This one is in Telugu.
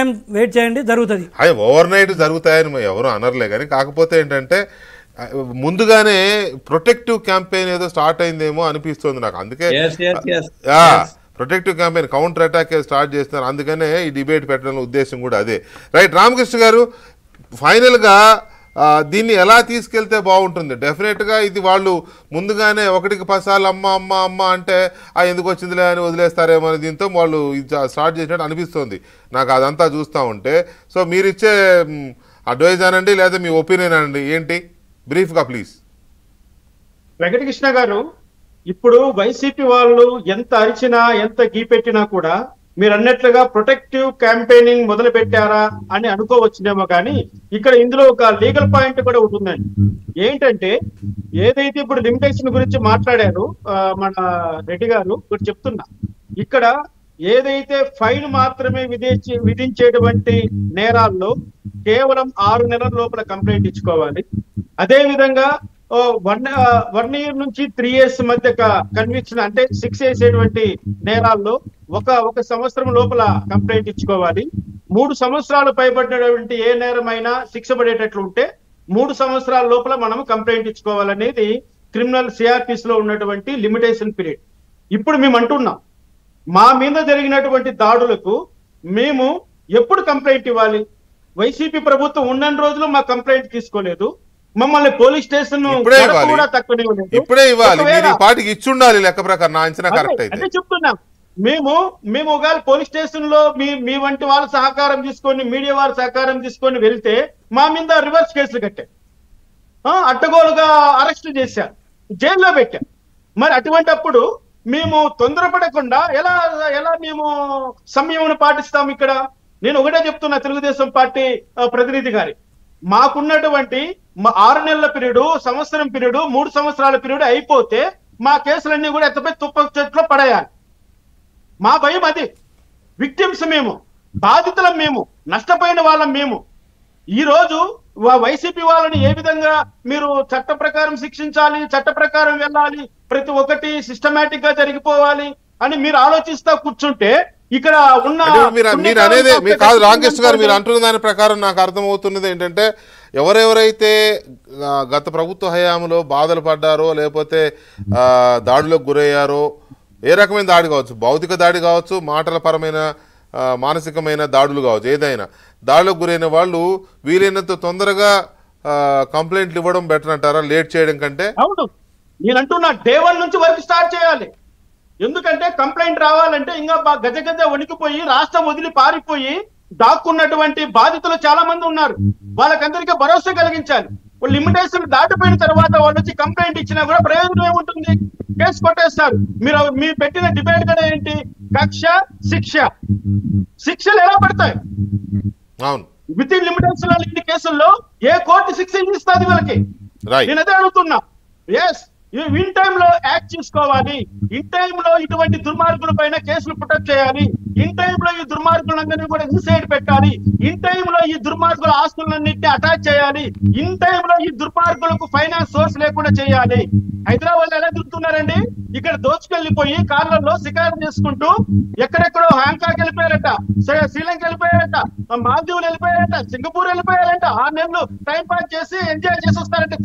టైం వెయిట్ చేయండి, జరుగుతుంది. అవి ఓవర్ నైట్ జరుగుతాయని ఎవరు అనర్లే, కానీ కాకపోతే ఏంటంటే ముందుగానే ప్రొటెక్టివ్ క్యాంపెయిన్ ఏదో స్టార్ట్ అయిందేమో అనిపిస్తుంది నాకు. అందుకే protective campaign, counter attack start చేస్తున్నారు. అందుకనే ఈ డిబేట్ పెట్టడం ఉద్దేశం కూడా అదే. రైట్, రామకృష్ణ గారు, ఫైనల్గా దీన్ని ఎలా తీసుకెళ్తే బాగుంటుంది? డెఫినెట్గా ఇది వాళ్ళు ముందుగానే ఒకటికి 10 సార్లు అమ్మ అమ్మ అమ్మ అంటే ఎందుకు వచ్చిందిలే అని వదిలేస్తారేమో అని దీంతో వాళ్ళు స్టార్ట్ చేసినట్టు అనిపిస్తుంది నాకు అదంతా చూస్తూ ఉంటే. సో మీరు ఇచ్చే అడ్వైజ్ అనండి, లేదా మీ ఒపీనియన్ అనండి, ఏంటి బ్రీఫ్గా ప్లీజ్. వెంకటకృష్ణ గారు, ఇప్పుడు వైసీపీ వాళ్ళు ఎంత అరిచినా ఎంత గీపెట్టినా కూడా మీరు అన్నట్లుగా ప్రొటెక్టివ్ క్యాంపెయినింగ్ మొదలు పెట్టారా అని అనుకోవచ్చునేమో, కానీ ఇక్కడ ఇందులో ఒక లీగల్ పాయింట్ కూడా ఉంటుందండి. ఏంటంటే ఏదైతే ఇప్పుడు లిమిటేషన్ గురించి మాట్లాడారు మన రెడ్డి గారు, ఇప్పుడు చెప్తున్నా, ఇక్కడ ఏదైతే ఫైన్ మాత్రమే విధించేటువంటి నేరాల్లో కేవలం 6 నెలల లోపల కంప్లైంట్ ఇచ్చుకోవాలి. అదే విధంగా 1 year నుంచి 3 years మధ్య కన్విక్షన్ అంటే 6 వేసేటువంటి నేరాల్లో ఒక సంవత్సరం లోపల కంప్లైంట్ ఇచ్చుకోవాలి. 3 సంవత్సరాలు పైబడినటువంటి ఏ నేరమైనా శిక్ష పడేటట్లు ఉంటే 3 సంవత్సరాల లోపల మనం కంప్లైంట్ ఇచ్చుకోవాలనేది క్రిమినల్ సిఆర్పిస్ లో ఉన్నటువంటి లిమిటేషన్ పీరియడ్. ఇప్పుడు మేము అంటున్నాం, మా మీద జరిగినటువంటి దాడులకు మేము ఎప్పుడు కంప్లైంట్ ఇవ్వాలి? వైసీపీ ప్రభుత్వం ఉన్న రోజులు మా కంప్లైంట్ తీసుకోలేదు, మమ్మల్ని పోలీస్ స్టేషన్ కూడా ఇప్పుడే ఇవ్వాలి, పార్టీకి ఇచ్చి ఉండాలి లెక్క ప్రకారం. అంటే చెప్తున్నాం, మేము ఒకవేళ పోలీస్ స్టేషన్ లో మీ వంటి వాళ్ళ సహకారం తీసుకొని, మీడియా వాళ్ళ సహకారం తీసుకొని వెళ్తే మా మీద రివర్స్ కేసులు కట్టారు, అడ్డగోలుగా అరెస్ట్ చేశారు, జైల్లో పెట్టారు. మరి అటువంటప్పుడు మేము తొందరపడకుండా ఎలా మేము సంయమనం పాటిస్తాం? ఇక్కడ నేను ఒకటే చెప్తున్నా తెలుగుదేశం పార్టీ ప్రతినిధి గారి, మాకున్నటువంటి 6 నెలల పీరియడ్, సంవత్సరం పీరియడ్, 3 సంవత్సరాల పీరియడ్ అయిపోతే మా కేసులన్నీ కూడా ఎత్తపై తుప్ప చెట్లో పడేయాలి. మా భయం అది. విక్టిమ్స్ మేము, బాధితులం మేము, నష్టపోయిన వాళ్ళం మేము. ఈ రోజు వైసీపీ వాళ్ళని ఏ విధంగా మీరు చట్ట ప్రకారం శిక్షించాలి, చట్ట ప్రకారం వెళ్ళాలి, ప్రతి ఒక్కటి సిస్టమేటిక్ గా జరిగిపోవాలి అని మీరు ఆలోచిస్తా కూర్చుంటే ఇక్కడ ఉన్న మీరు అనేది కాదు రామకృష్ణ గారు, మీరు అంటున్న దాని ప్రకారం నాకు అర్థమవుతున్నది ఏంటంటే, ఎవరెవరైతే గత ప్రభుత్వ హయాంలో బాధలు పడ్డారో, లేకపోతే దాడులకు గురయ్యారో, ఏ రకమైన దాడి కావచ్చు, భౌతిక దాడి కావచ్చు, మాటల పరమైన మానసికమైన దాడులు కావచ్చు, ఏదైనా దాడులకు గురైన వాళ్ళు వీలైనంత తొందరగా కంప్లైంట్లు ఇవ్వడం బెటర్ అంటారా, లేట్ చేయడం కంటే? అవును, నేను అంటున్నా, డే 1 నుంచి వర్క్ స్టార్ట్ చేయాలి. ఎందుకంటే కంప్లైంట్ రావాలంటే ఇంకా గజ వణికిపోయి రాష్ట్రం వదిలి పారిపోయి దాక్కున్నటువంటి బాధితులు చాలా మంది ఉన్నారు. వాళ్ళకందరికీ భరోసా కలిగించాలి. లిమిటేషన్ దాటిపోయిన తర్వాత వాళ్ళు వచ్చి కంప్లైంట్ ఇచ్చినా కూడా ప్రయోజనం ఏముంటుంది? కేసు కొట్టేస్తారు. మీరు పెట్టిన డిబేట్ కూడా ఏంటి? కక్ష శిక్ష. శిక్షలు ఎలా పడతాయి? విత్ ఇన్ లిమిటేషన్ లేని కేసుల్లో ఏ కోర్టు శిక్ష ఇస్తుంది వీళ్ళకి? నేను అదే అడుగుతున్నా. ఎస్, ఇన్ టైమ్ లో యాక్ట్ చేసుకోవాలి. ఇన్ టైమ్ లో ఇటువంటి దుర్మార్గుల పైన కేసులు పుటప్ చేయాలి. ఇన్ టైమ్ లో ఈ దుర్మార్గులందరినీ కూడా ఇన్సైడ్ పెట్టాలి. ఇన్ టైమ్ లో ఈ దుర్మార్గుల ఆస్తులన్నింటినీ అటాచ్ చేయాలి. ఇన్ టైమ్ లో ఈ దుర్మార్గులకు ఫైనాన్స్ సోర్స్ లేకుండా చేయాలి. హైదరాబాద్ లో ఎలా తిరుగుతున్నారండి? ఇక్కడ దోచుకెళ్లిపోయి కార్లలో శికారం చేసుకుంటూ ఎక్కడెక్కడో హ్యాంకాక్ వెళ్ళిపోయారట, శ్రీలంక వెళ్ళిపోయారట, మాల్దీవులు వెళ్ళిపోయారట, సింగపూర్ వెళ్ళిపోయారట. 6 నెలలు టైం పాస్ చేసి ఎంజాయ్ చేసి వస్తారంటే